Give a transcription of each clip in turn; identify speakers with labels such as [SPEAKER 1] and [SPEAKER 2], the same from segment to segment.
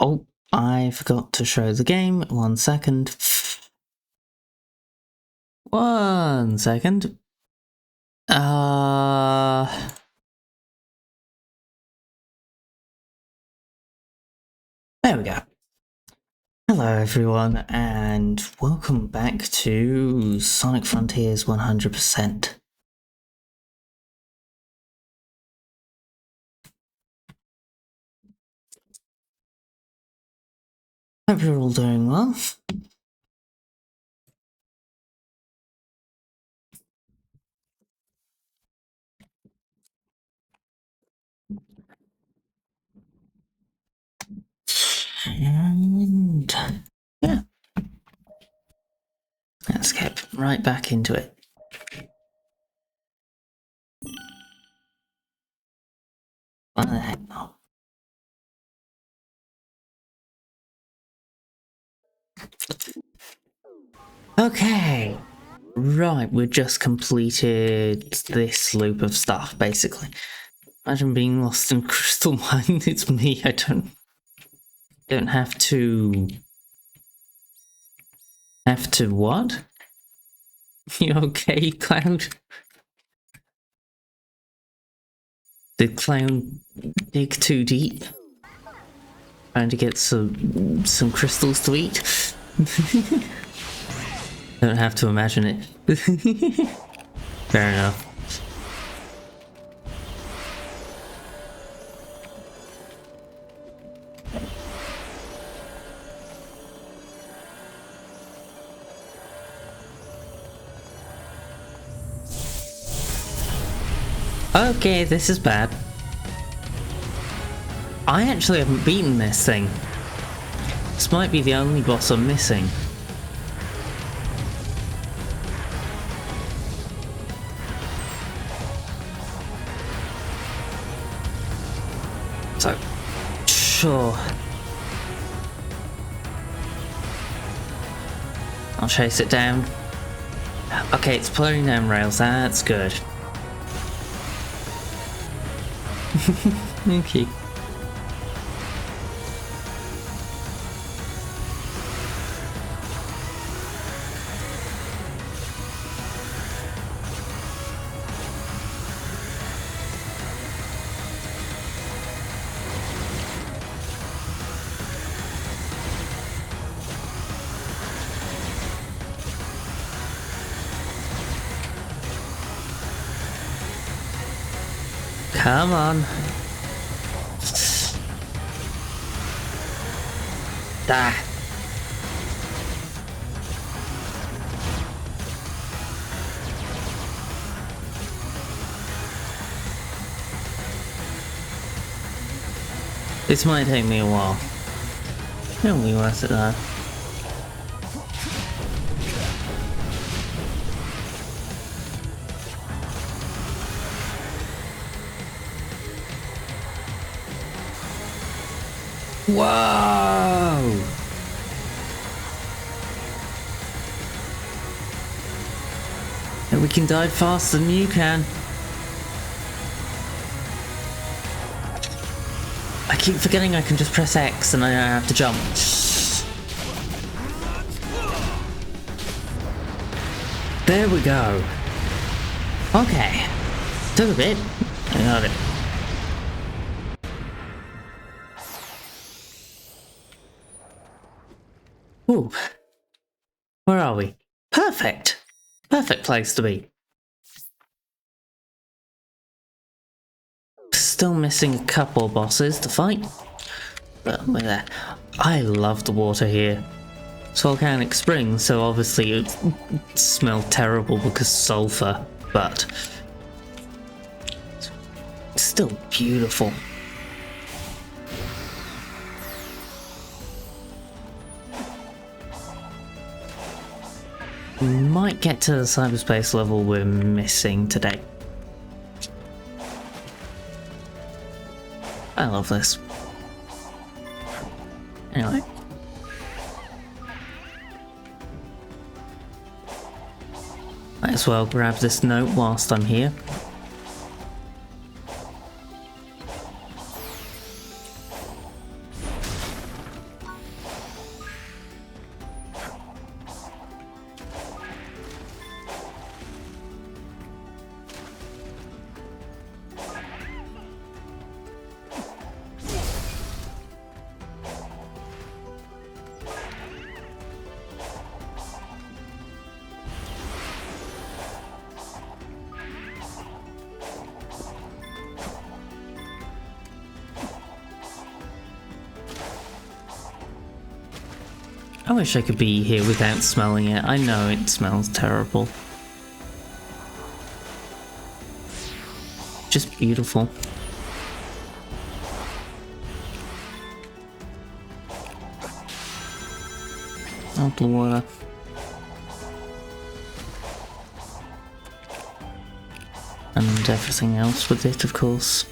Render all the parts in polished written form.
[SPEAKER 1] Oh, I forgot to show the game. 1 second. 1 second. There we go. Hello everyone, and welcome back to Sonic Frontiers 100%. Hope you're all doing well. And yeah, let's get right back into it. What the heck now? Okay, right, we've just completed this loop of stuff, basically. Imagine being lost in Crystal Mine. It's me. I don't have to what? You okay, Cloud? Did Cloud dig too deep? Trying to get some crystals to eat? Don't have to imagine it. Fair enough. Okay, this is bad. I actually haven't beaten this thing. This might be the only boss I'm missing. So, sure. I'll chase it down. Okay, it's pulling down rails, that's good. Okay. Come on. Ah. This might take me a while. It'll be worth it though. Whoa! And we can dive faster than you can. I keep forgetting I can just press X and I don't have to jump. There we go. Okay. Took a bit. I got it. Ooh. Where are we? Perfect! Perfect place to be. Still missing a couple bosses to fight. But we're there. I love the water here. It's volcanic springs, so obviously it smelled terrible because sulfur, but it's still beautiful. We might get to the cyberspace level we're missing today. I love this. Anyway. Might as well grab this note whilst I'm here. I wish I could be here without smelling it. I know it smells terrible. Just beautiful. Out the water. And everything else with it, of course.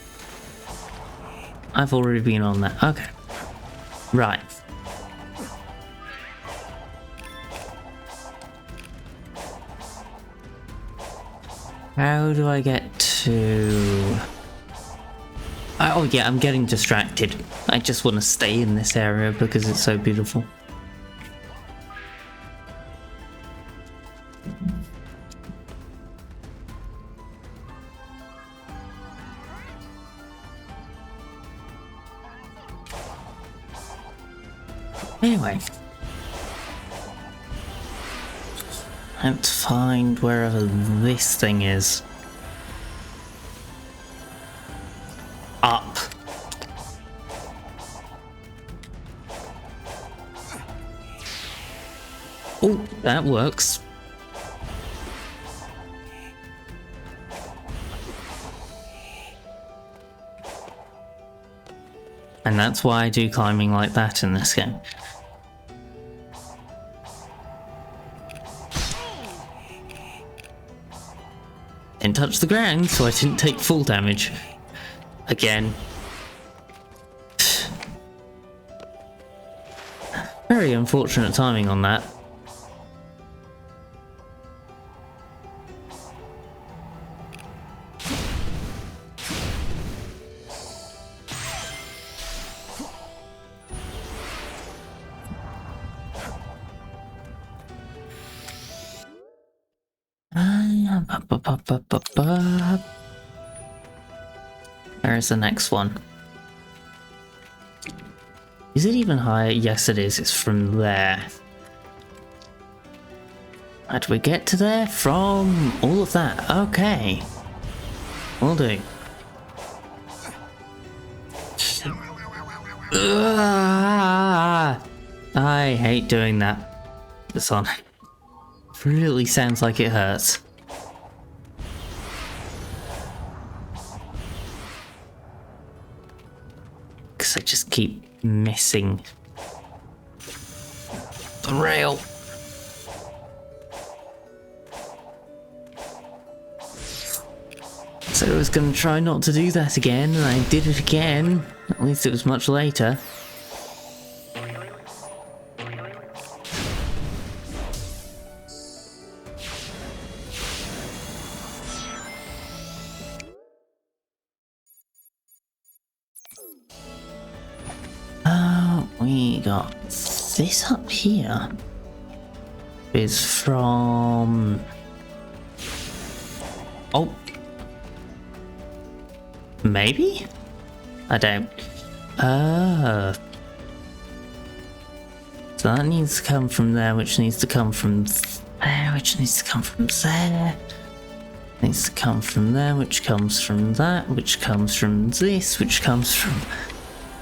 [SPEAKER 1] I've already been on that. Okay. Right. How do I get to... Oh yeah, I'm getting distracted. I just want to stay in this area because it's so beautiful. Anyway. I have to find wherever this thing is. Up. Oh, that works. And that's why I do climbing like that in this game. Didn't touch the ground, so I didn't take full damage. Again. Very unfortunate timing on that. Where is the next one? Is it even higher? Yes, it is. It's from there. How do we get to there? From all of that. Okay. Will do. I hate doing that. This one really sounds like it hurts. Because I just keep missing the rail. So I was going to try not to do that again, and I did it again. At least it was much later. We got this up here. Is from... Oh. Maybe? I don't... So that needs to come from there, which needs to come from there, which needs to come from there. Needs to come from there, which comes from that, which comes from this, which comes from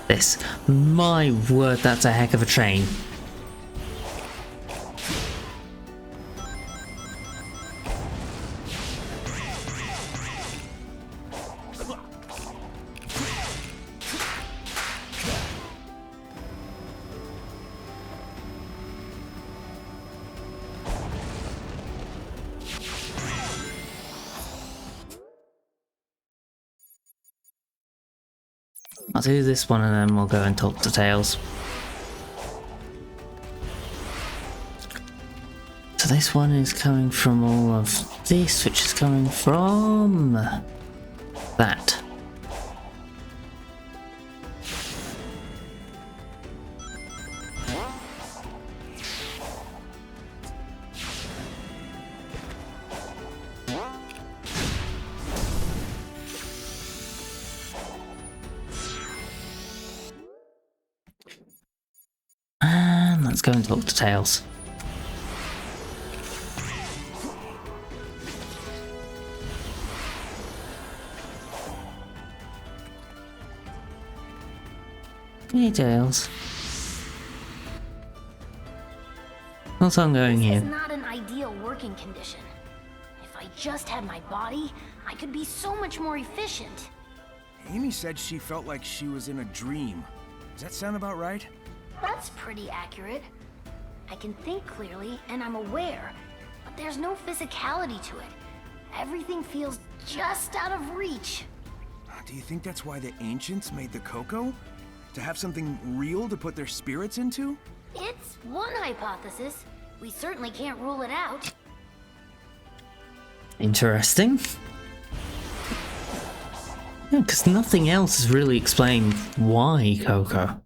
[SPEAKER 1] this. My word, that's a heck of a train. I'll do this one and then we'll go and talk to Tails. So this one is coming from all of this, which is coming from that. Let's go and talk to Tails. Hey, Tails. That's what I'm going
[SPEAKER 2] This
[SPEAKER 1] here.
[SPEAKER 2] is not an ideal working condition. If I just had my body, I could be so much more efficient.
[SPEAKER 3] Amy said she felt like she was in a dream. Does that sound about right?
[SPEAKER 2] That's pretty accurate. I can think clearly, and I'm aware, but there's no physicality to it. Everything feels just out of reach.
[SPEAKER 3] Do you think that's why the ancients made the cocoa? To have something real to put their spirits into?
[SPEAKER 2] It's one hypothesis. We certainly can't rule it out.
[SPEAKER 1] Interesting. Yeah, because nothing else has really explained why cocoa.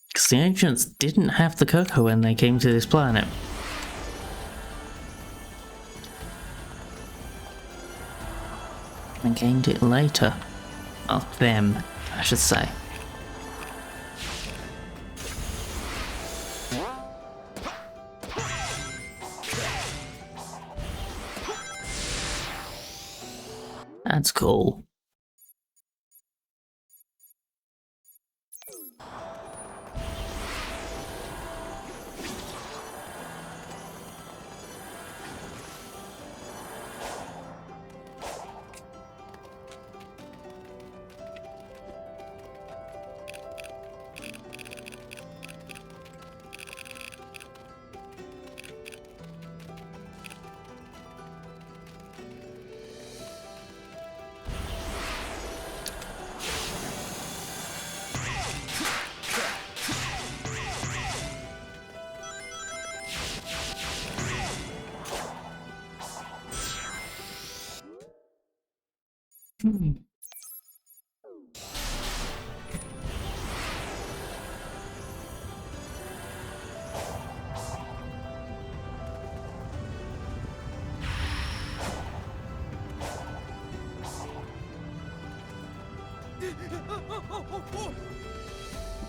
[SPEAKER 1] Because the ancients didn't have the cocoa when they came to this planet. And gained it later. Well, them, I should say. That's cool.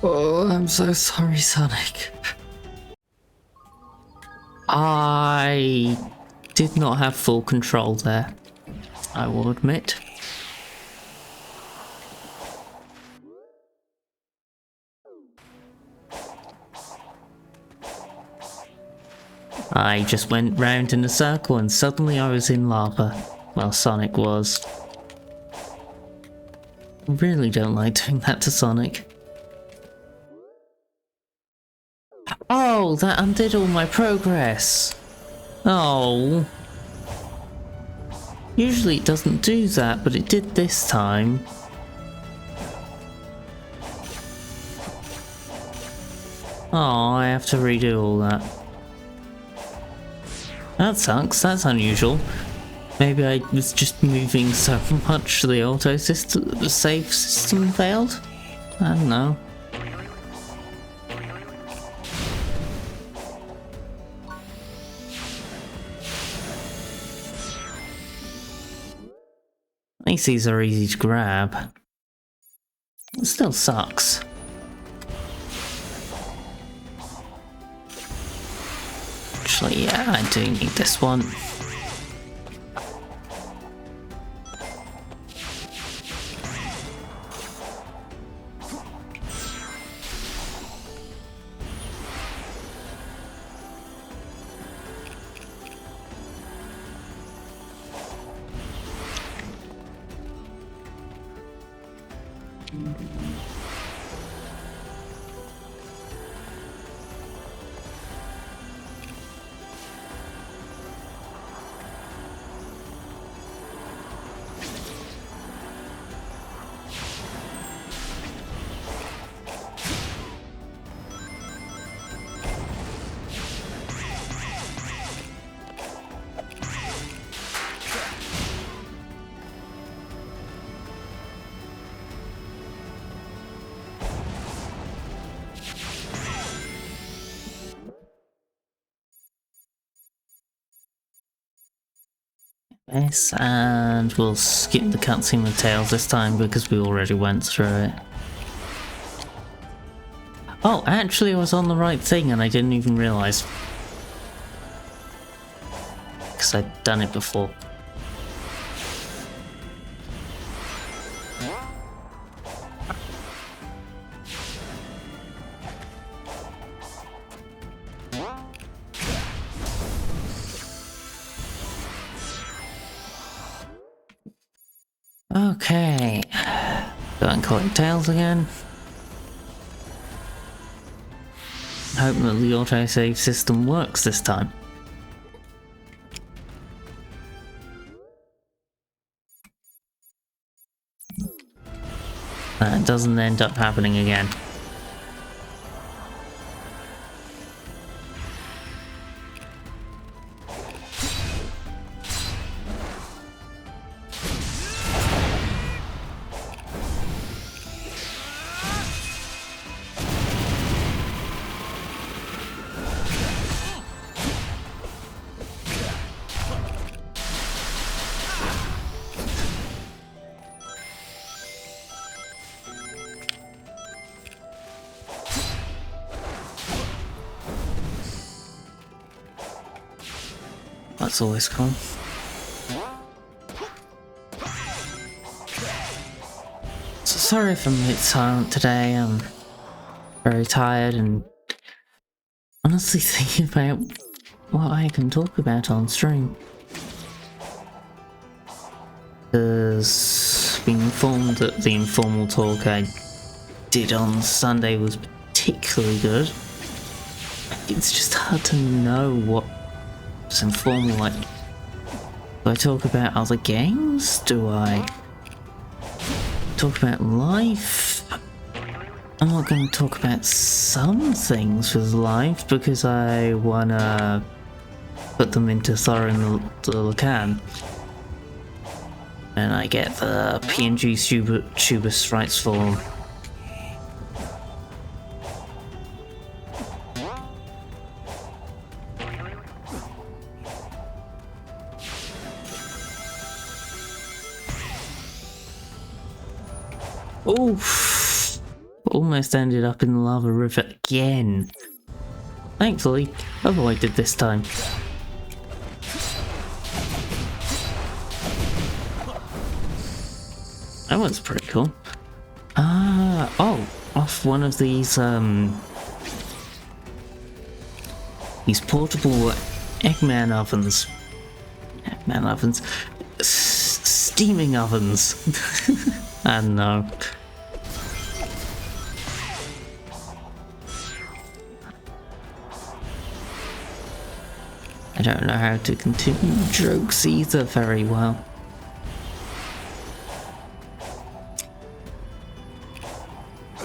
[SPEAKER 1] Oh, I'm so sorry, Sonic. I did not have full control there, I will admit. I just went round in a circle and suddenly I was in lava. Well, Sonic was. I really don't like doing that to Sonic. Oh, that undid all my progress. Oh. Usually it doesn't do that, but it did this time. Oh, I have to redo all that. That sucks, that's unusual. Maybe I was just moving so much the auto system, the save system failed? I don't know. At least these are easy to grab. It still sucks. Actually, yeah, I do need this one. Yes, and we'll skip the cutscene with Tails this time because we already went through it. Oh, actually I was on the right thing and I didn't even realise. Because I'd done it before. Okay. Go and collect tails again. Hope that the autosave system works this time. That doesn't end up happening again. That's always cool. So sorry if I'm a bit silent today. I'm very tired and honestly thinking about what I can talk about on stream. Because being informed that the informal talk I did on Sunday was particularly good, it's just hard to know what it's informal. Like, do I talk about other games? Do I talk about life? I'm not going to talk about some things with life because I wanna put them into Thorin the Lacan. And I get the PNG Tubus rights for them. Oof! Almost ended up in the lava river again. Thankfully, avoided this time. That was pretty cool. Oh, off one of these portable Eggman ovens. Eggman ovens. Steaming ovens. I don't know. I don't know how to continue jokes either very well.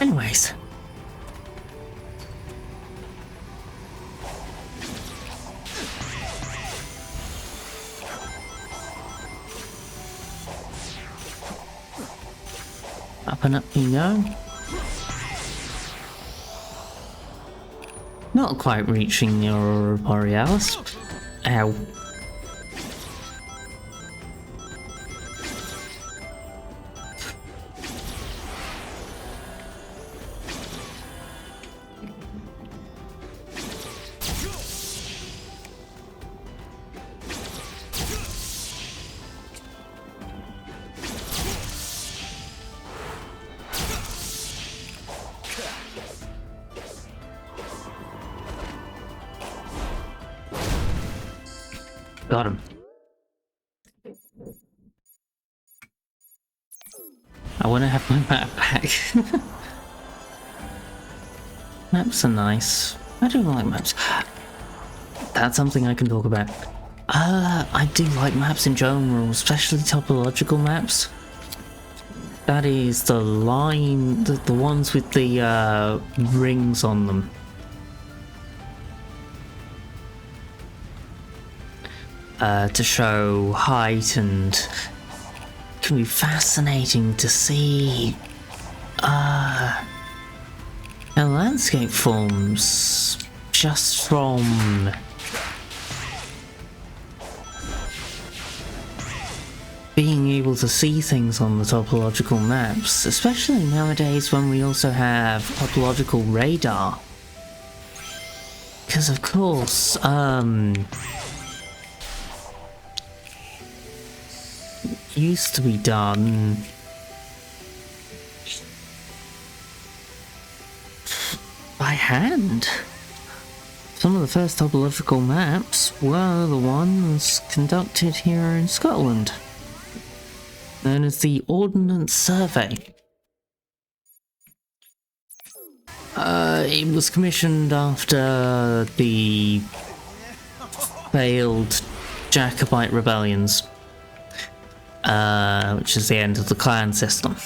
[SPEAKER 1] Anyways. Up and up you go. Not quite reaching the Aurora Borealis. Ow. Got him. I want to have my map back. Maps are nice. I do like maps. That's something I can talk about. I do like maps in general, especially topological maps. That is the line, the ones with the rings on them. To show height, and it can be fascinating to see how landscape forms just from being able to see things on the topological maps, especially nowadays when we also have topological radar. Because of course, used to be done by hand. Some of the first topological maps were the ones conducted here in Scotland. known as the Ordnance Survey. It was commissioned after the failed Jacobite rebellions, which is the end of the clan system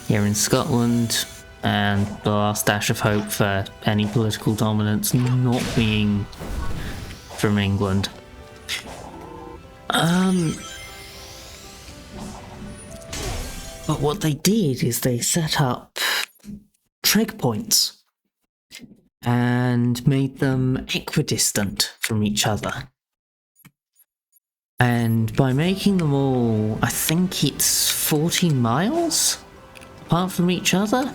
[SPEAKER 1] here in Scotland, and the last dash of hope for any political dominance not being from England. But what they did is they set up trig points and made them equidistant from each other. And by making them all, I think it's 40 miles apart from each other,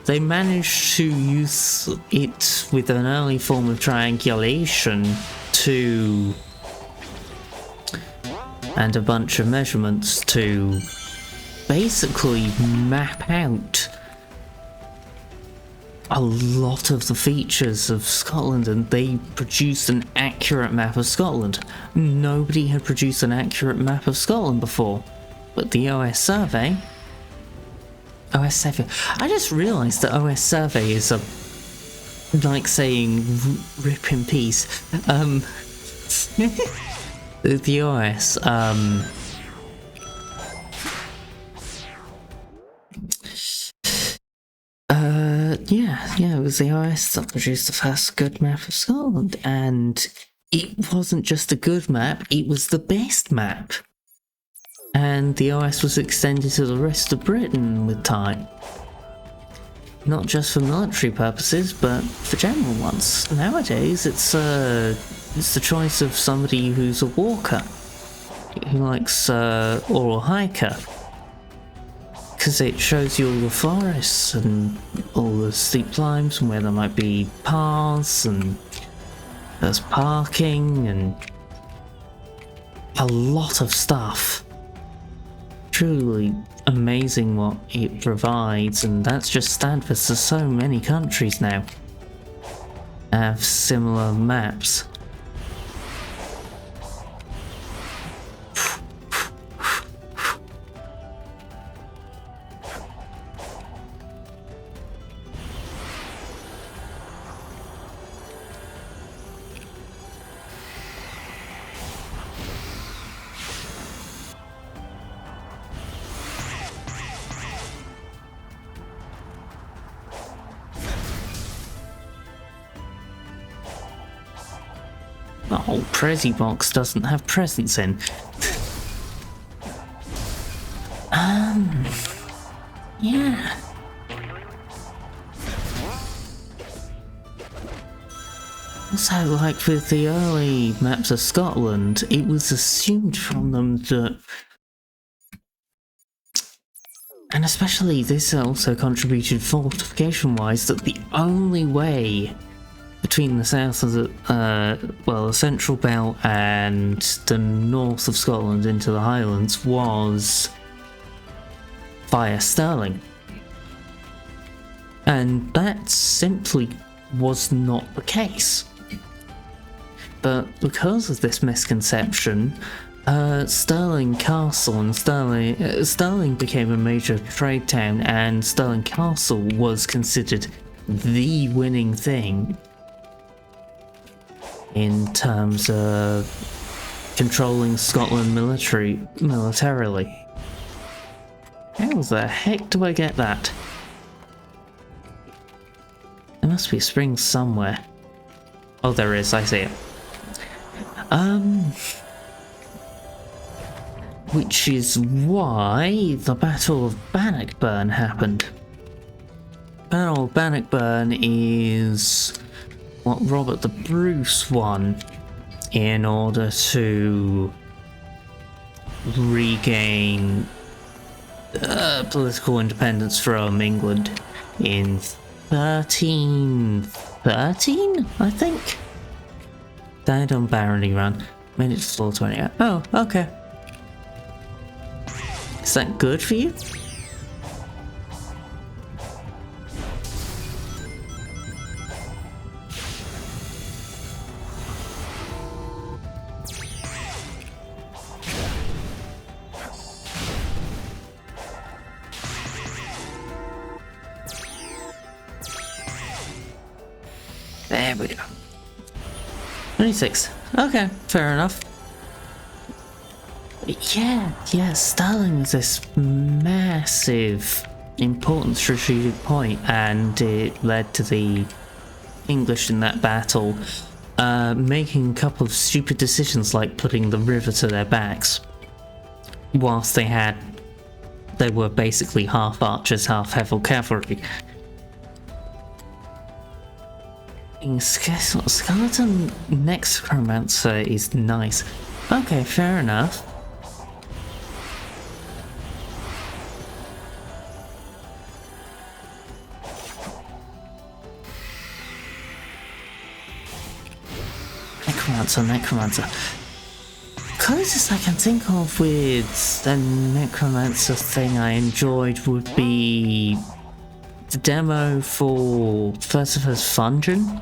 [SPEAKER 1] they managed to use it with an early form of triangulation and a bunch of measurements to basically map out a lot of the features of Scotland, and they produced an accurate map of Scotland. Nobody had produced an accurate map of Scotland before, but the OS Survey... I just realised that OS Survey is like saying rip in peace. The OS, it was the OS that produced the first good map of Scotland, and it wasn't just a good map, it was the best map. And the OS was extended to the rest of Britain with time. Not just for military purposes, but for general ones. Nowadays, it's the choice of somebody who's a walker, who likes or a hiker, because it shows you all the forests and all the steep climbs and where there might be paths, and there's parking and a lot of stuff. Truly amazing what it provides, and that's just standard for so many countries now have similar maps. Oh, Prezi Box doesn't have presents in. Yeah. Also, like with the early maps of Scotland, it was assumed from them that, and especially this also contributed fortification-wise, that the only way between the south of the central belt and the north of Scotland into the Highlands was via Stirling. And that simply was not the case. But because of this misconception, Stirling Castle and Stirling became a major trade town, and Stirling Castle was considered the winning thing in terms of controlling Scotland militarily. How the heck do I get that? There must be a spring somewhere. Oh, there is, I see it. Which is why the Battle of Bannockburn happened. Battle of Bannockburn is what Robert the Bruce won in order to regain political independence from England in 1313, I think? Died on Barony Run. Made it to floor 20. Oh, okay. Is that good for you? There we go. 26. Okay, fair enough. Yeah, Stalin was this massive, important strategic point, and it led to the English in that battle making a couple of stupid decisions like putting the river to their backs, whilst they were basically half archers, half heavy cavalry. Skeleton necromancer is nice. Okay, fair enough. Necromancer. Closest I can think of with the necromancer thing I enjoyed would be the demo for Philosopher's Fungeon.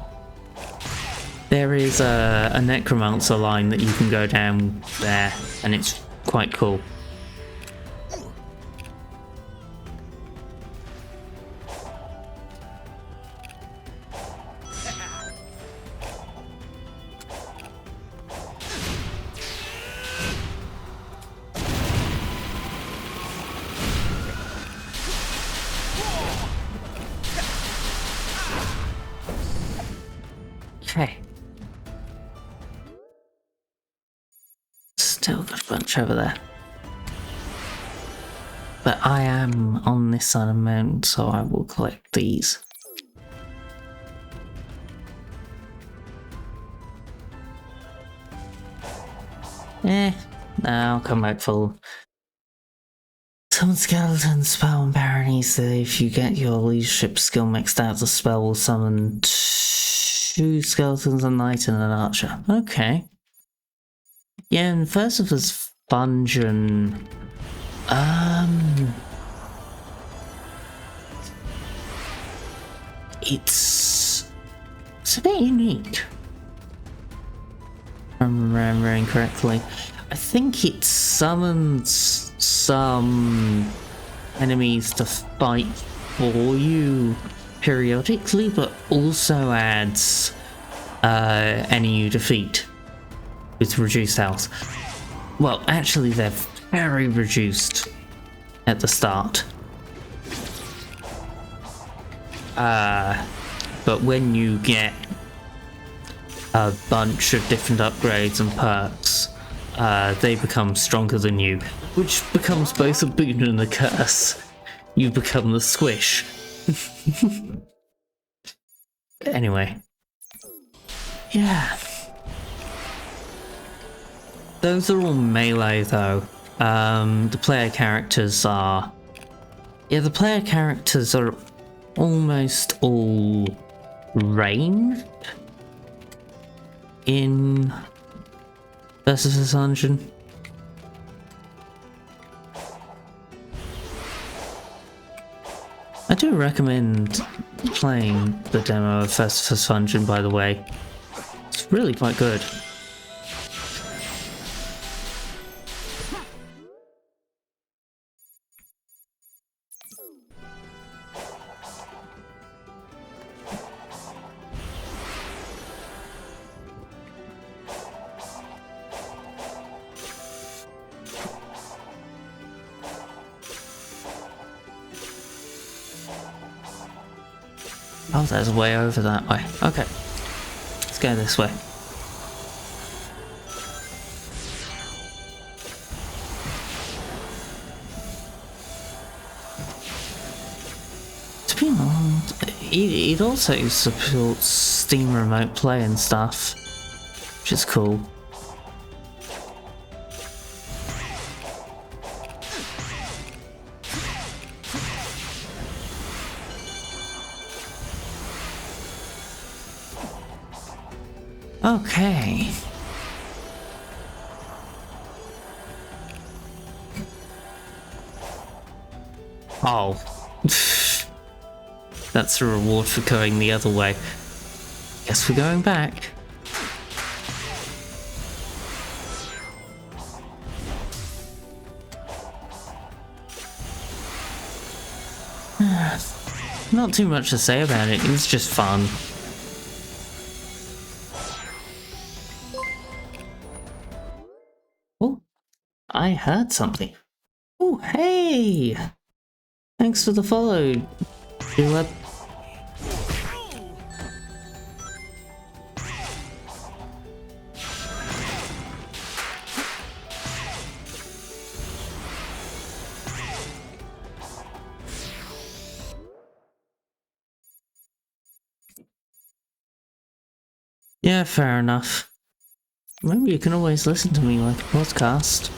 [SPEAKER 1] There is a necromancer line that you can go down there, and it's quite cool. Okay. Still got a bunch over there. But I am on this side of the mountain, so I will collect these. No, I'll come back full. Summon skeletons, spell and baronies. If you get your leadership skill mixed out, the spell will summon 2 skeletons, a knight and an archer. Okay. Yeah, and Philosopher's Fungeon. It's a bit unique. If I'm remembering correctly. I think it summons some enemies to fight for you periodically, but also adds any you defeat with reduced health. Well, actually, they're very reduced at the start. But when you get a bunch of different upgrades and perks, they become stronger than you, which becomes both a boon and a curse. You become the squish. Anyway. Yeah. Those are all melee though. The player characters are... Yeah, the player characters are almost all ranged in Philosopher's Fungeon. I do recommend playing the demo of Philosopher's Fungeon, by the way. It's really quite good. Oh, there's a way over that way. Okay. Let's go this way. To be honest, it also supports Steam Remote Play and stuff, which is cool. Okay. Oh. That's a reward for going the other way. Guess we're going back. Not too much to say about it, it's just fun. I heard something. Oh, hey! Thanks for the follow, Julep. Yeah, fair enough. Remember, you can always listen to me like a podcast.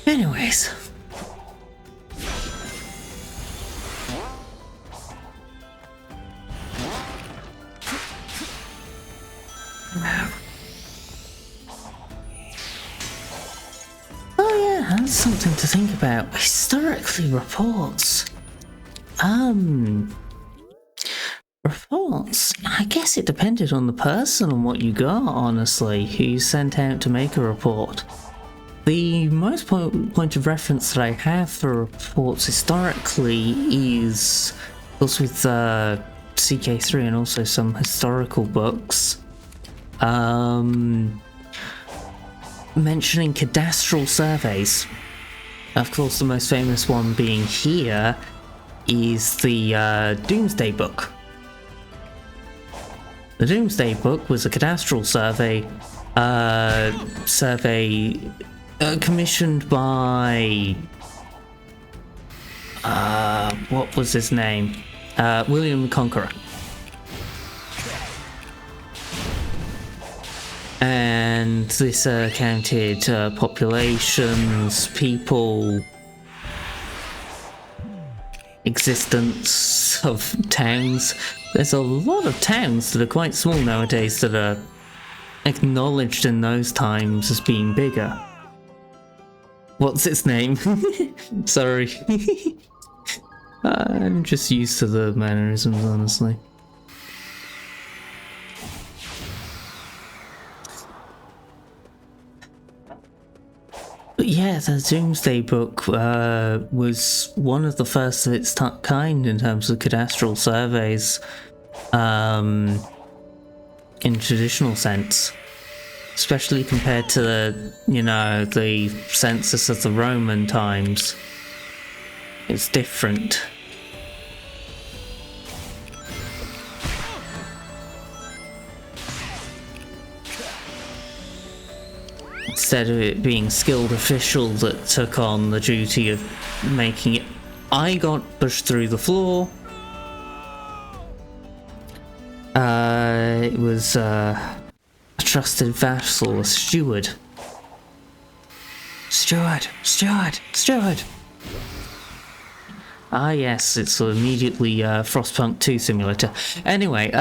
[SPEAKER 1] Anyways. Oh yeah, that's something to think about. Historically, reports. Reports? I guess it depended on the person and what you got, honestly, who you sent out to make a report. The most point of reference that I have for reports historically is also with CK3 and also some historical books. Mentioning cadastral surveys. Of course, the most famous one being here is the Doomsday Book. The Doomsday Book was a cadastral survey, commissioned by, what was his name? William the Conqueror. And this counted populations, people, existence of towns. There's a lot of towns that are quite small nowadays that are acknowledged in those times as being bigger. What's its name? Sorry. I'm just used to the mannerisms, honestly. But yeah, the Doomsday Book was one of the first of its kind in terms of cadastral surveys, in traditional sense. Especially compared to the, the census of the Roman times. It's different. Instead of it being skilled official that took on the duty of making it, I got pushed through the floor. It was a trusted vassal, a steward. Steward! Ah yes, it's immediately Frostpunk 2 simulator. Anyway,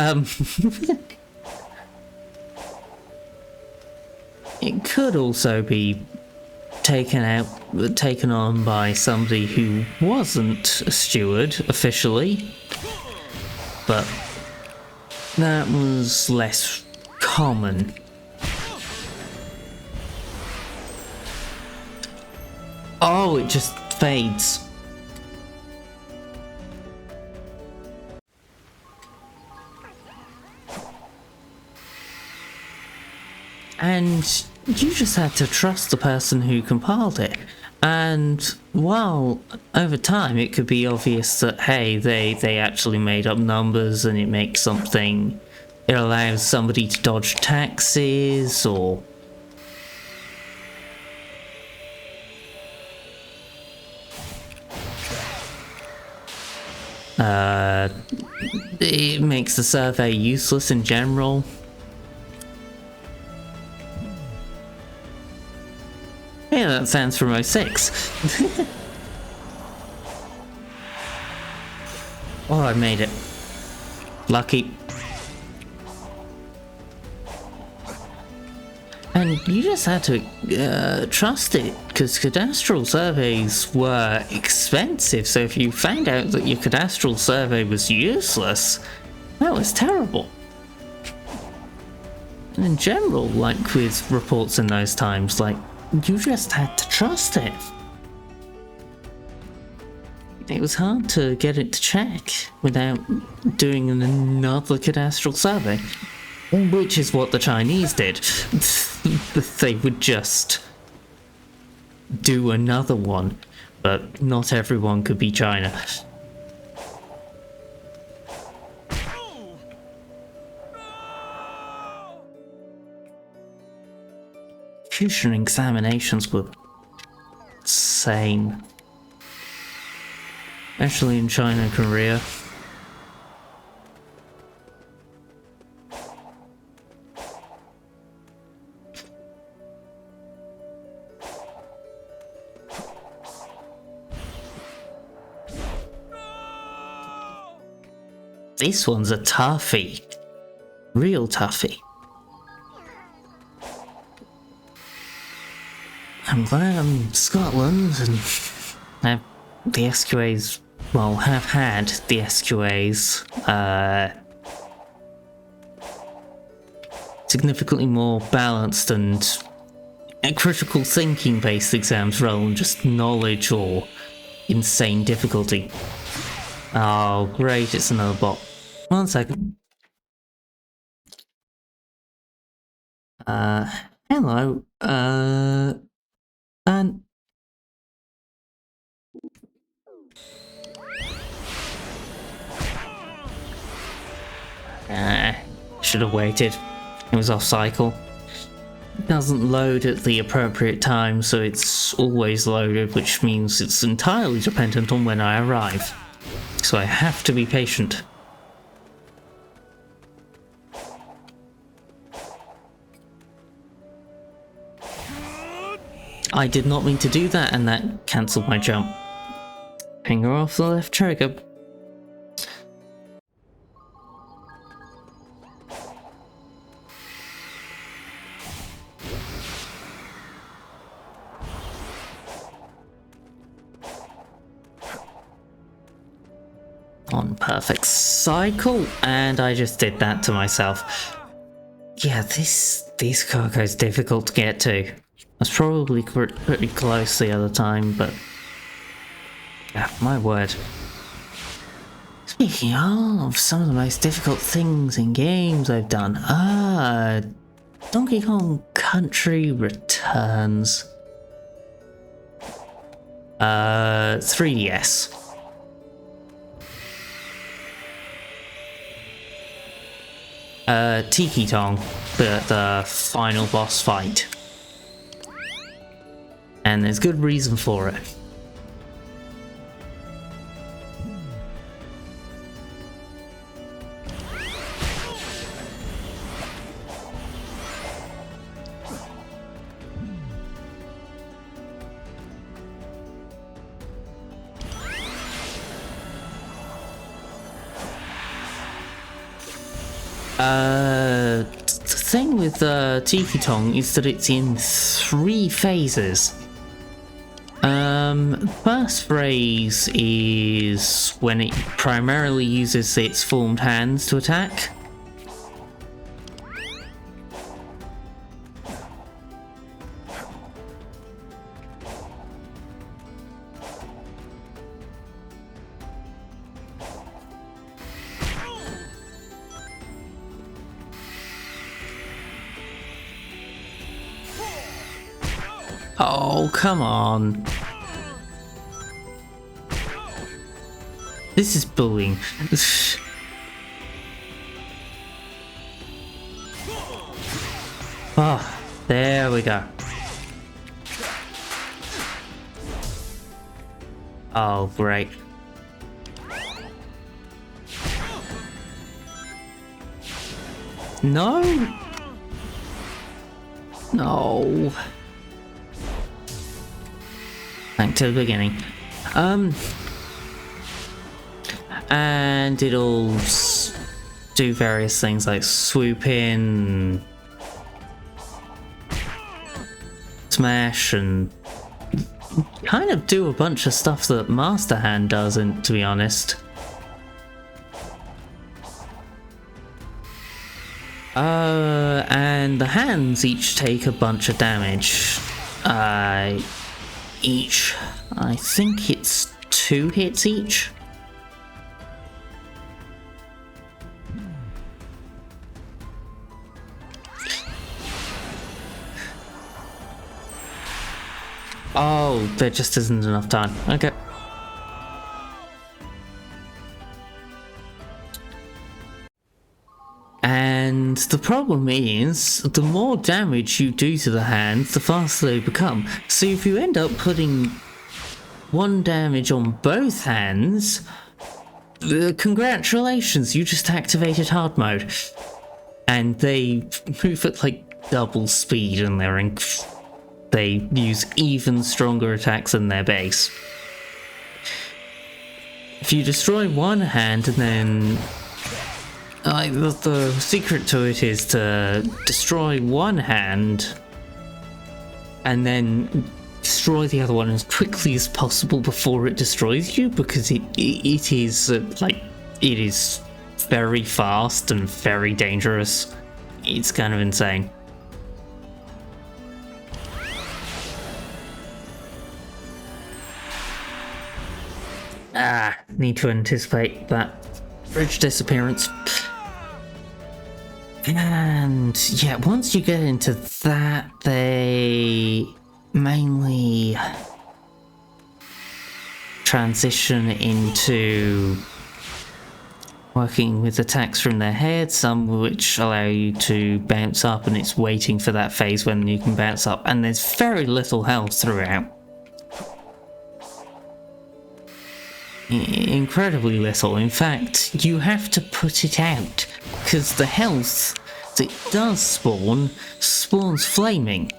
[SPEAKER 1] it could also be taken on by somebody who wasn't a steward officially, but that was less common. Oh, it just fades. And you just had to trust the person who compiled it. And while over time it could be obvious that, hey, they actually made up numbers and it makes something, it allows somebody to dodge taxes or it makes the survey useless in general. Yeah, that sounds from 06. Oh, I made it. Lucky. And you just had to trust it, because cadastral surveys were expensive, so if you found out that your cadastral survey was useless, that was terrible. And in general, like with reports in those times, like, you just had to trust it. it was hard to get it to check without doing another cadastral survey, which is what the Chinese did. They would just do another one, but not everyone could be China. Fusion examinations were insane. Especially in China and Korea. This one's a toughie. Real toughie. I'm glad I'm Scotland and have the SQAs, well, have had the SQAs, significantly more balanced and critical thinking based exams rather than just knowledge or insane difficulty. Oh, great, it's another bot. 1 second. Hello, and... should have waited. It was off cycle. It doesn't load at the appropriate time, so it's always loaded, which means it's entirely dependent on when I arrive. So I have to be patient. I did not mean to do that, and that cancelled my jump. Finger off the left trigger. On perfect cycle, and I just did that to myself. Yeah, this Koko's difficult to get to. I was probably pretty close the other time, but yeah, my word. Speaking of some of the most difficult things in games I've done, Donkey Kong Country Returns. 3DS. Tiki Tong, the final boss fight. And there's good reason for it. The thing with Tiki Tong is that it's in 3 phases. First phase is when it primarily uses its formed hands to attack. Oh, come on. This is bullying. Oh, there we go. Oh, great. No! No. Back to the beginning. And it'll do various things like swoop in, smash, and kind of do a bunch of stuff that Master Hand doesn't, to be honest. And the hands each take a bunch of damage. Each, I think it's 2 hits each. Oh, there just isn't enough time. Okay. And the problem is, the more damage you do to the hands, the faster they become. So if you end up putting 1 damage on both hands, congratulations, you just activated hard mode. And they move at like double speed and they use even stronger attacks than their base. If you destroy 1 hand and then... the secret to it is to destroy 1 hand and then destroy the other one as quickly as possible before it destroys you, because it is very fast and very dangerous. It's kind of insane. Need to anticipate that bridge disappearance. And yeah, once you get into that, they mainly transition into working with attacks from their head, some which allow you to bounce up, and it's waiting for that phase when you can bounce up, and there's very little health throughout. Incredibly little. In fact, you have to put it out, because the health that does spawn spawns flaming.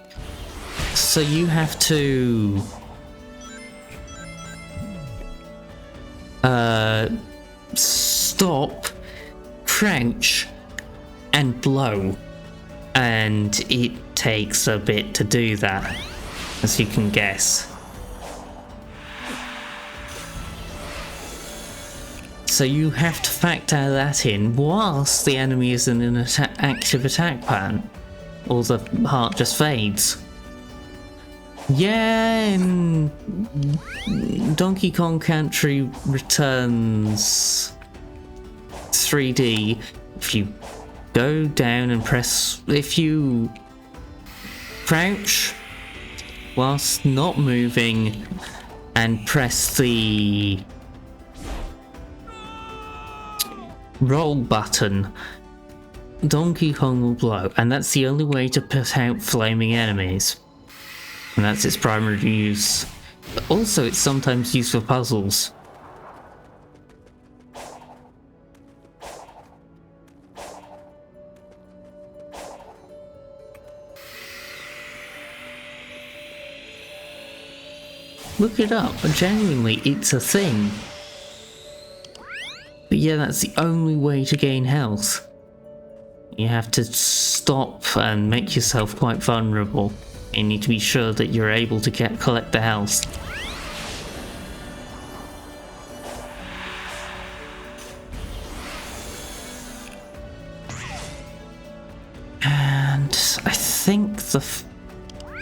[SPEAKER 1] So you have to stop, crouch, and blow. And it takes a bit to do that, as you can guess. So you have to factor that in whilst the enemy is in an active attack pattern, or the heart just fades. Yeah, in Donkey Kong Country Returns 3D, if you go down and if you crouch whilst not moving and press the roll button, Donkey Kong will blow, and that's the only way to put out flaming enemies. And that's its primary use. But also, it's sometimes used for puzzles. Look it up, genuinely, it's a thing. But yeah, that's the only way to gain health. You have to stop and make yourself quite vulnerable. You need to be sure that you're able to collect the health. And I think the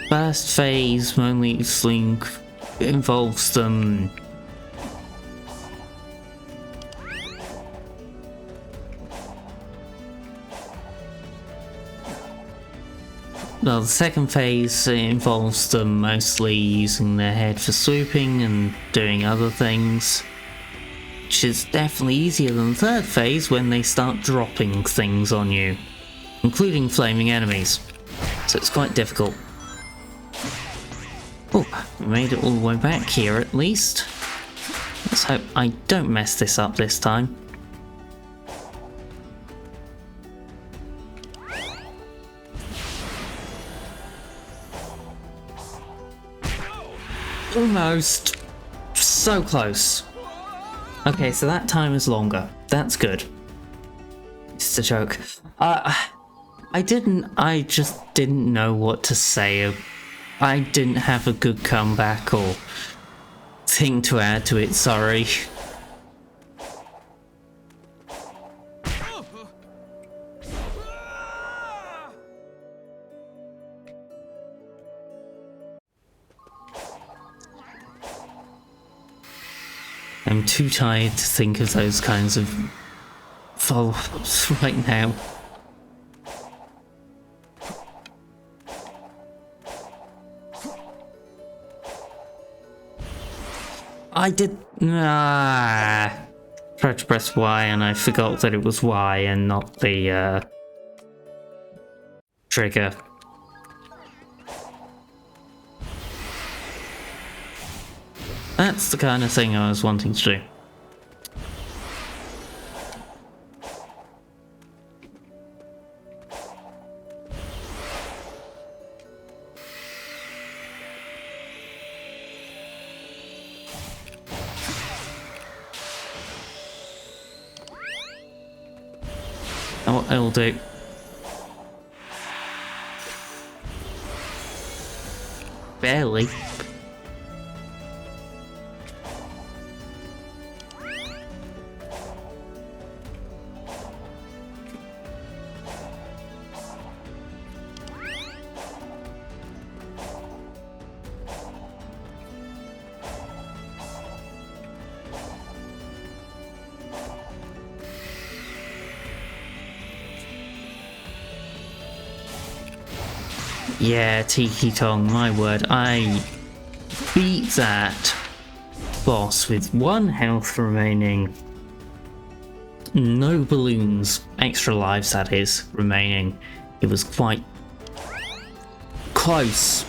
[SPEAKER 1] first phase mostly involves them well, the second phase involves them mostly using their head for swooping and doing other things, which is definitely easier than the third phase when they start dropping things on you, including flaming enemies. So it's quite difficult. Oh, we made it all the way back here at least. Let's hope I don't mess this up this time. Almost. So close. Okay, so that time is longer. That's good. It's a joke. I just didn't know what to say. I didn't have a good comeback or thing to add to it, sorry. I'm too tired to think of those kinds of follow-ups right now. I did... tried to press Y and I forgot that it was Y and not the trigger. That's the kind of thing I was wanting to do. Oh, it'll do. Barely. Yeah, Tiki Tong, my word, I beat that boss with 1 health remaining. No balloons, extra lives that is, remaining. It was quite close.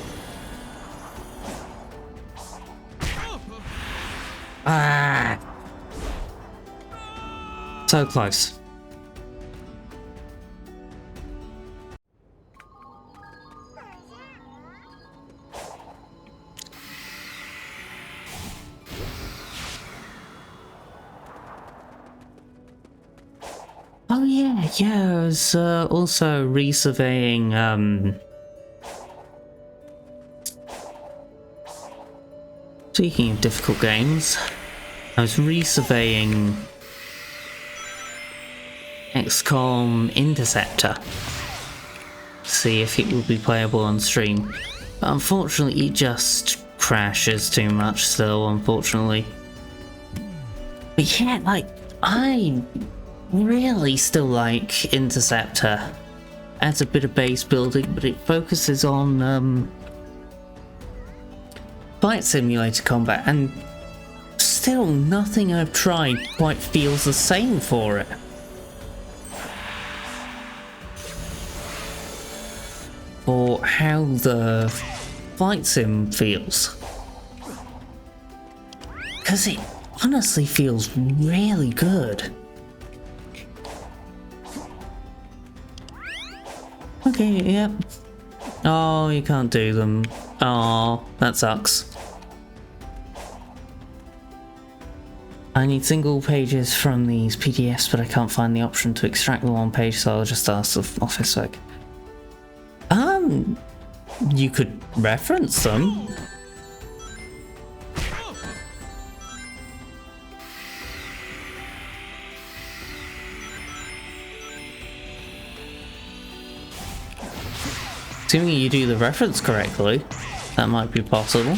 [SPEAKER 1] Ah! So close. Oh yeah, I was also resurveying, speaking of difficult games, I was resurveying XCOM Interceptor to see if it would be playable on stream, but unfortunately it just crashes too much still, unfortunately. But yeah, like, I really still like Interceptor. Adds a bit of base building, but it focuses on Flight Simulator combat, and still nothing I've tried quite feels the same for it. For how the flight sim feels. Because it honestly feels really good. Okay, yep. Oh, you can't do them. Oh, that sucks. I need single pages from these PDFs, but I can't find the option to extract the one page, so I'll just ask the office work. You could reference them. Assuming you do the reference correctly, that might be possible.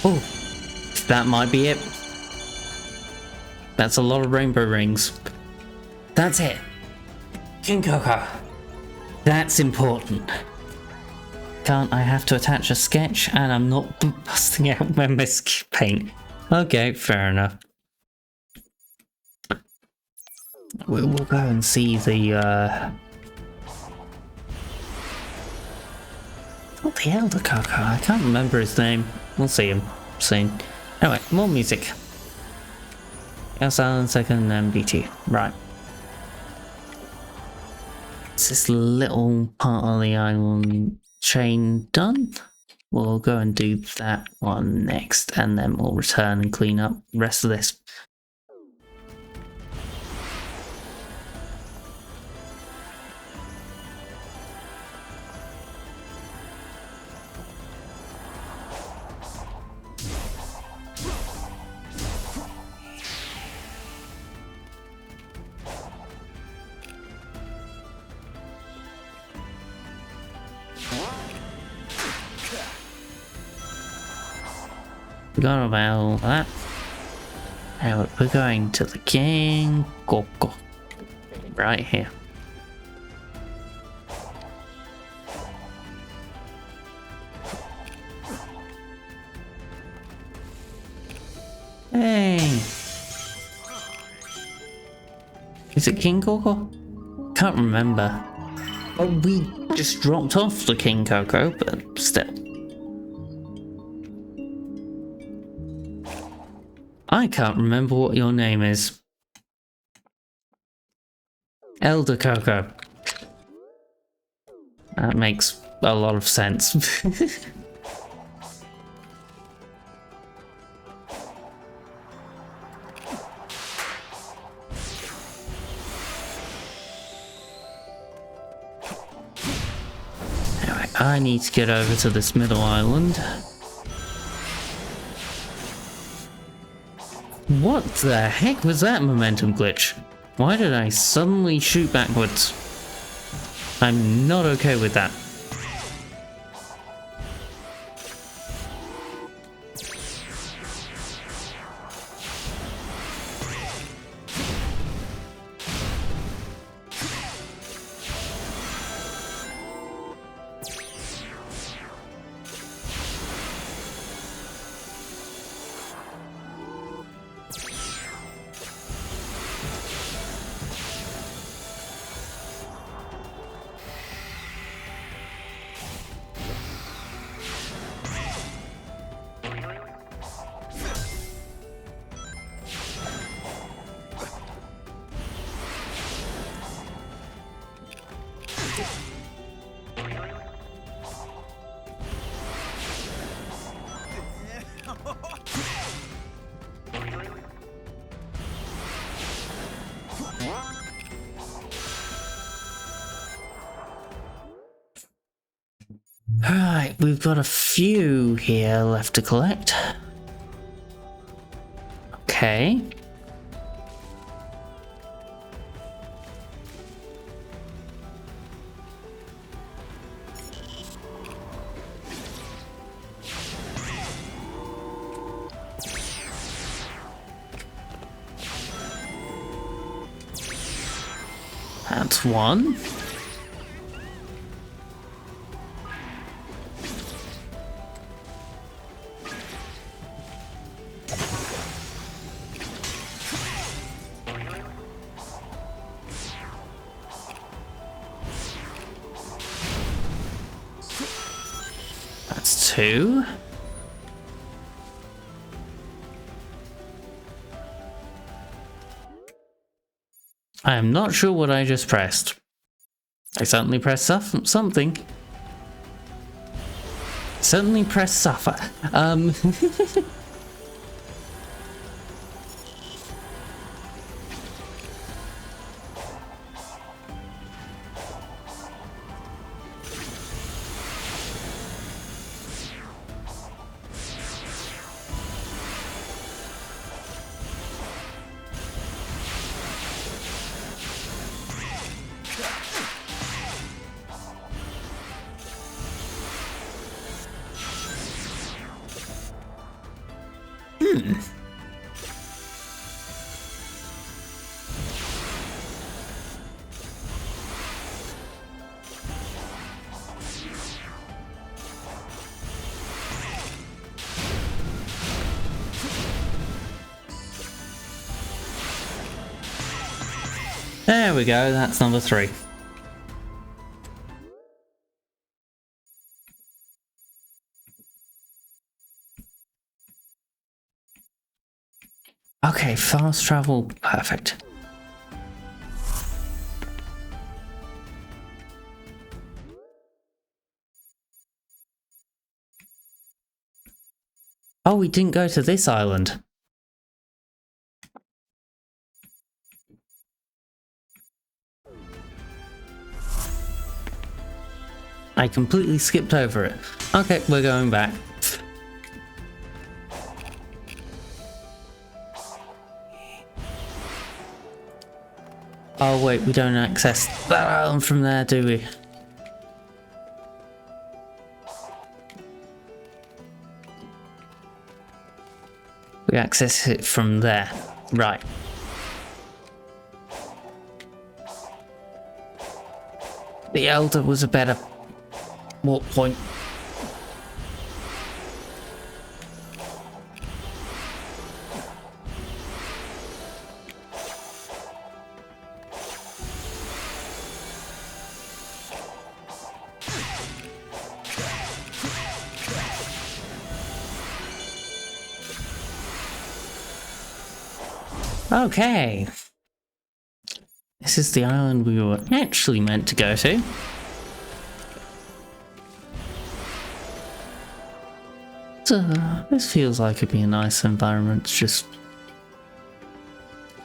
[SPEAKER 1] Oh, that might be it. That's a lot of rainbow rings. That's it. King Coco. That's important. Can't I have to attach a sketch and I'm not busting out my misc paint? Okay, fair enough. We'll go and see the what the Elder Coco? I can't remember his name. We'll see him soon. Anyway, more music. L second and BT. Right. Is this little part of the island chain done? We'll go and do that one next, and then we'll return and clean up the rest of this. Forgot about all that. Now we're going to the King Coco. Right here. Hey! Is it King Coco? Can't remember. Oh, we just dropped off the King Coco, but still. I can't remember what your name is. Elder Coco. That makes a lot of sense. Alright, I need to get over to this middle island. What the heck was that momentum glitch? Why did I suddenly shoot backwards? I'm not okay with that. Alright, we've got a few here left to collect. Okay. That's one. That's two. I am not sure what I just pressed. I certainly pressed something. Certainly pressed suffer. There we go, that's number 3. Okay, fast travel, perfect. Oh, we didn't go to this island. I completely skipped over it. Okay, we're going back. Oh wait, we don't access that island from there, do we? We access it from there. Right. The Elder was a better walk point. Okay. This is the island we were actually meant to go to. So, this feels like it'd be a nice environment to just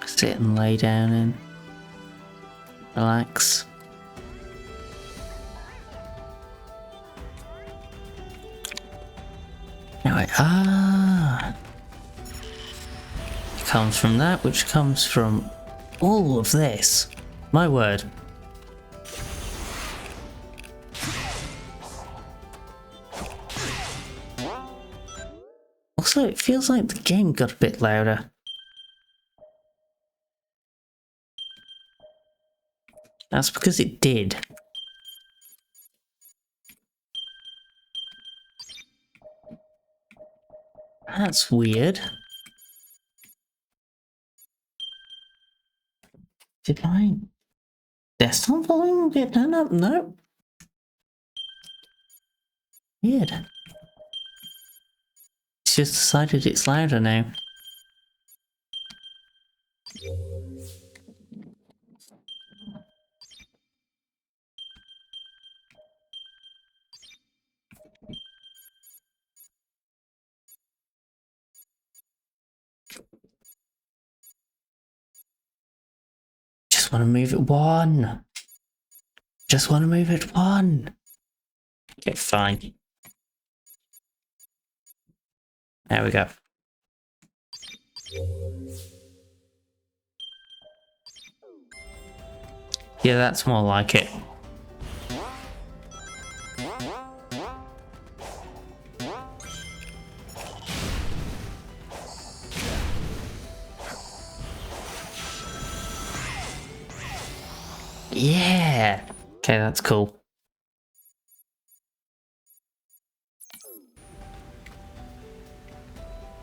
[SPEAKER 1] sit and lay down in. Relax. Anyway, it comes from that, which comes from all of this. My word. Also, it feels like the game got a bit louder. That's because it did. That's weird. Did my desktop volume get turned up? No. Weird. It's just decided it's louder now. Just want to move it one. Just want to move it one. Okay, fine. There we go. Yeah, that's more like it. Yeah. Okay, that's cool.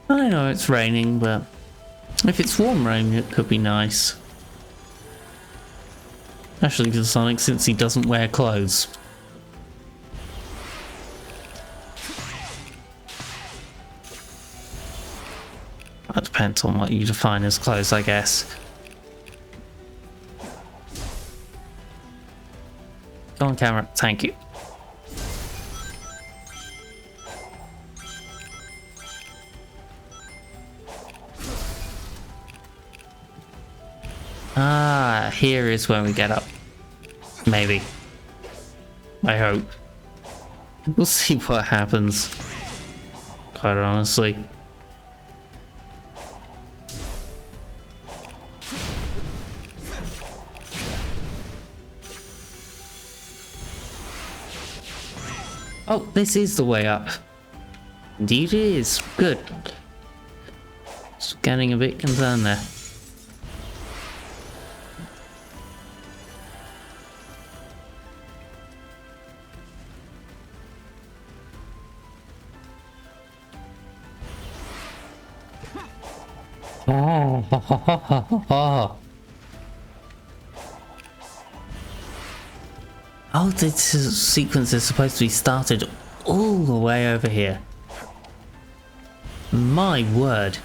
[SPEAKER 1] I know it's raining, but if it's warm rain, it could be nice. Especially for Sonic, since he doesn't wear clothes. That depends on what you define as clothes, I guess. Go on camera, thank you. Ah, here is when we get up. Maybe. I hope. We'll see what happens. Quite honestly. Oh, this is the way up. Indeed it is. Good. Just getting a bit concerned there. Oh, this sequence is supposed to be started all the way over here. My word.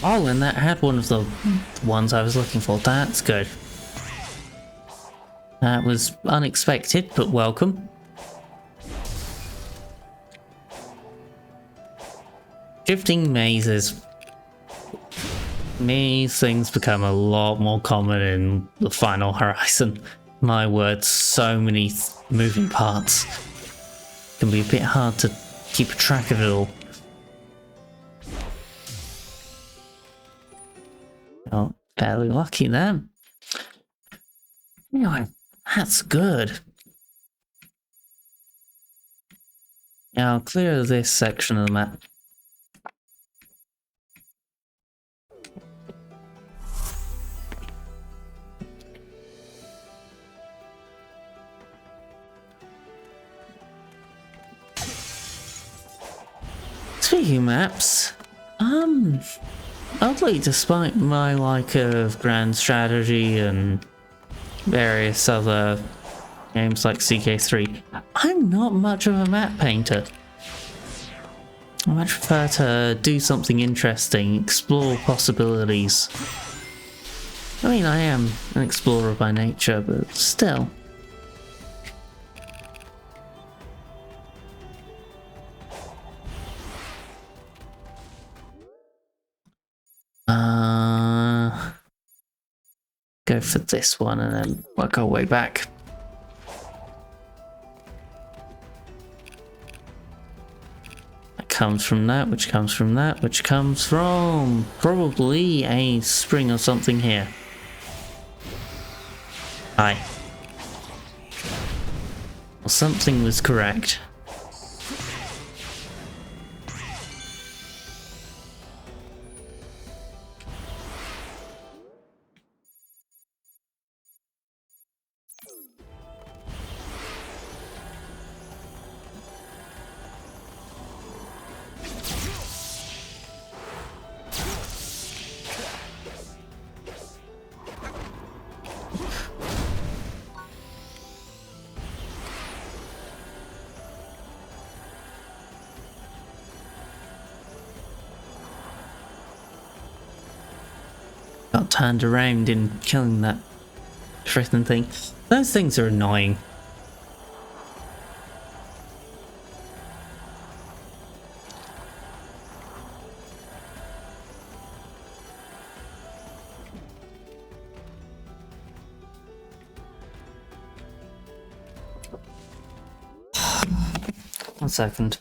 [SPEAKER 1] Oh, and that had one of the ones I was looking for. That's good. That was unexpected, but welcome. Shifting mazes. These things become a lot more common in the Final Horizon. My word, so many moving parts. Can be a bit hard to keep track of it all. Oh, fairly lucky there. Anyway, that's good. Now I'll clear this section of the map. Speaking of maps, oddly, despite my like of Grand Strategy and various other games like CK3, I'm not much of a map painter. I much prefer to do something interesting, explore possibilities. I mean, I am an explorer by nature, but still. Go for this one and then work our way back. That comes from that, which comes from that, which comes from probably a spring or something here. Aye. Well, something was correct. Got turned around in killing that freaking thing. Those things are annoying. One second.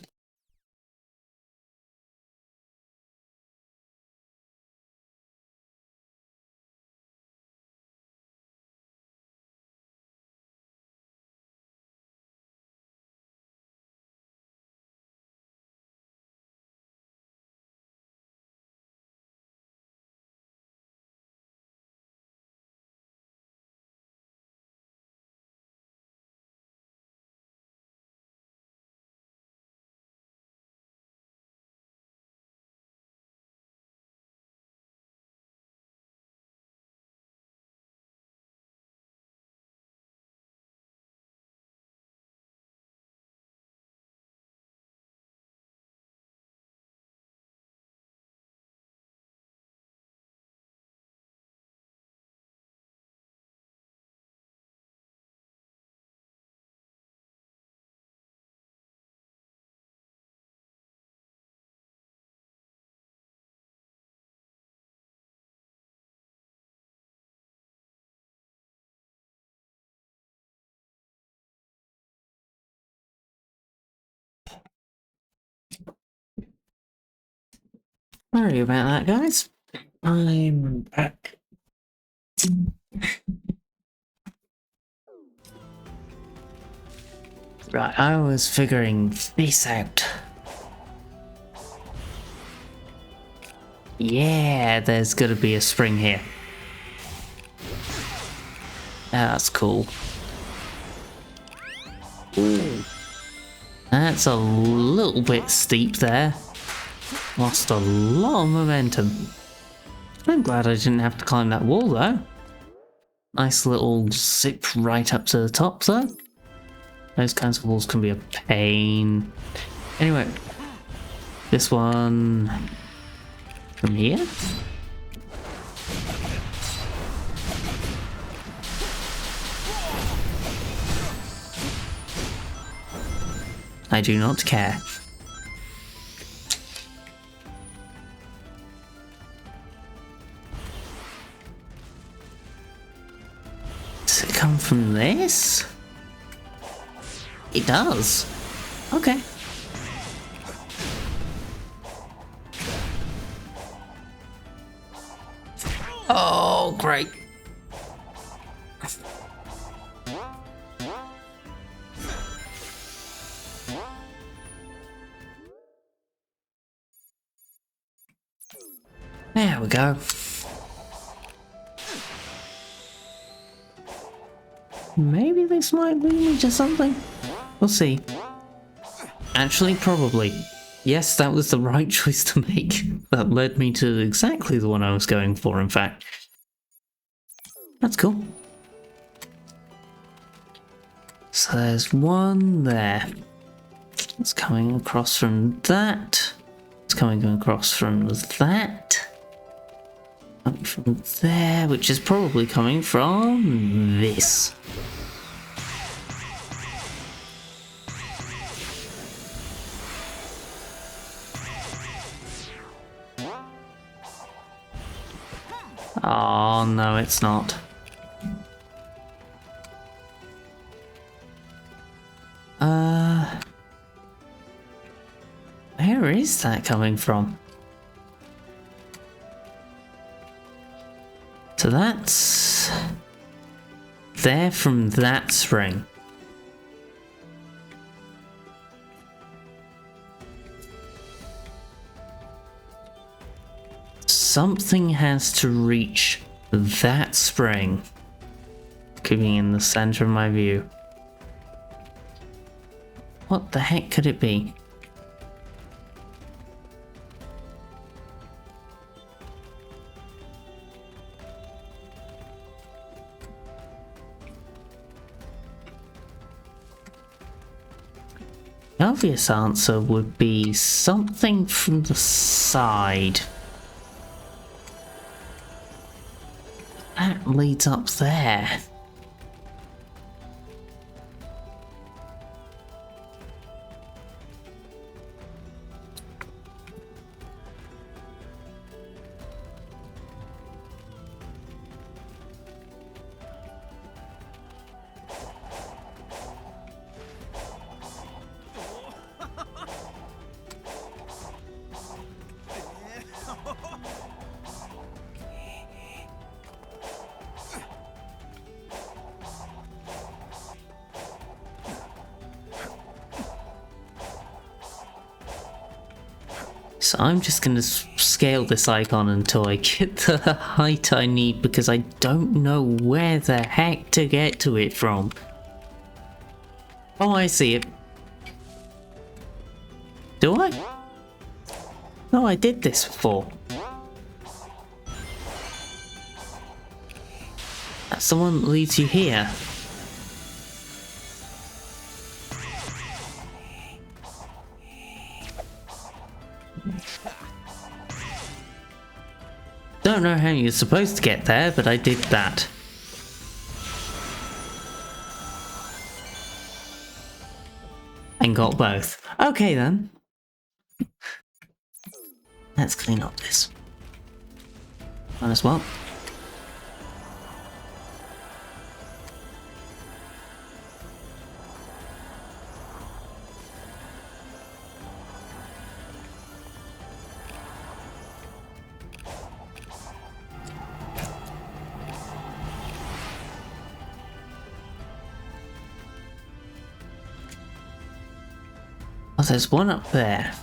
[SPEAKER 1] Sorry about that, guys. I'm back. Right, I was figuring this out. Yeah, there's gonna be a spring here. That's cool. Ooh. That's a little bit steep there. Lost a lot of momentum. I'm glad I didn't have to climb that wall though. Nice little zip right up to the top though. Those kinds of walls can be a pain. Anyway, this one from here. I do not care. Does it come from this? It does. Okay. Oh, great. There we go. Maybe this might lead me to something. We'll see. Actually, probably. Yes, that was the right choice to make. That led me to exactly the one I was going for, in fact. That's cool. So there's one there. It's coming across from that. It's coming across from that. Up from there, which is probably coming from this. Oh, no, it's not. Where is that coming from? So that's there from that spring. Something has to reach that spring, keeping in the center of my view. What the heck could it be? The obvious answer would be something from the side. That leads up there. So I'm just going to scale this icon until I get the height I need, because I don't know where the heck to get to it from. Oh, I see it. Do I? No, I did this before. That's the one that leads you here. Don't know how you're supposed to get there, but I did that. And got both. Okay then. Let's clean up this. Might as well. Oh, there's one up there.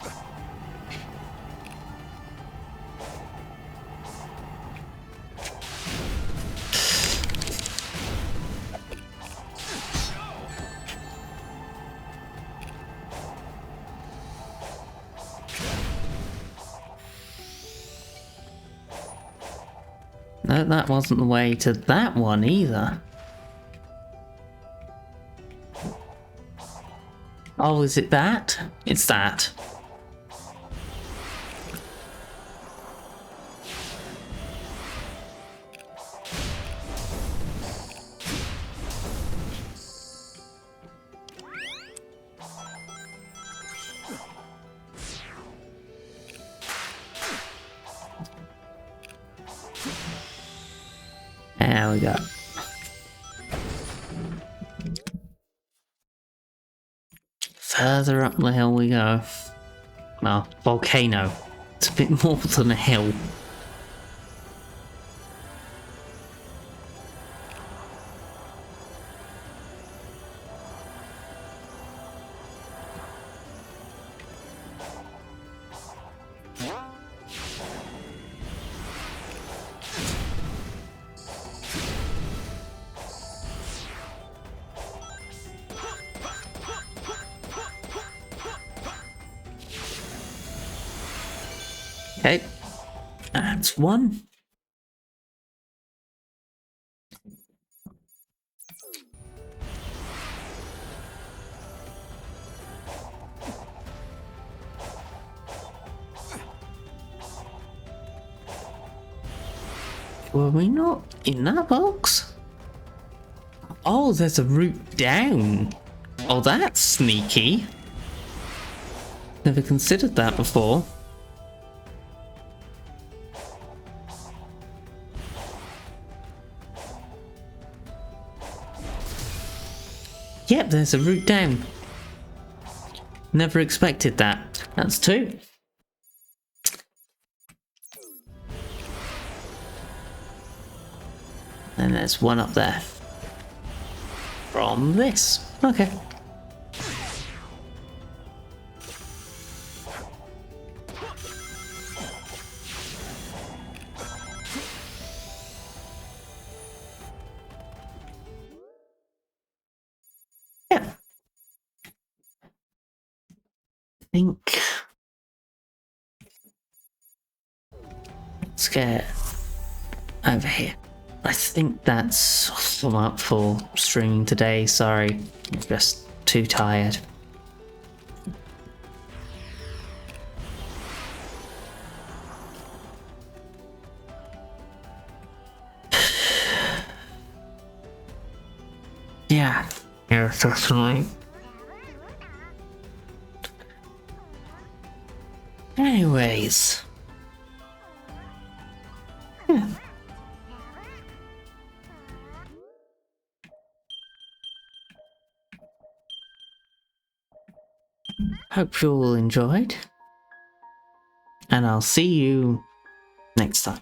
[SPEAKER 1] No, that wasn't the way to that one either. Oh, is it that? It's that. There we go. further up the hill we go. Well, volcano. It's a bit more than a hill. Okay, that's one. Were we not in that box? Oh, there's a route down. Oh, that's sneaky. Never considered that before. Yep, there's a route down. Never expected that. That's two. And there's one up there. From this. Okay. Yeah. I think. Let's get over here. I think that's all I'm up for streaming today. Sorry, I'm just too tired. Yeah, definitely. Anyways. Yeah. Hope you all enjoyed. And I'll see you next time.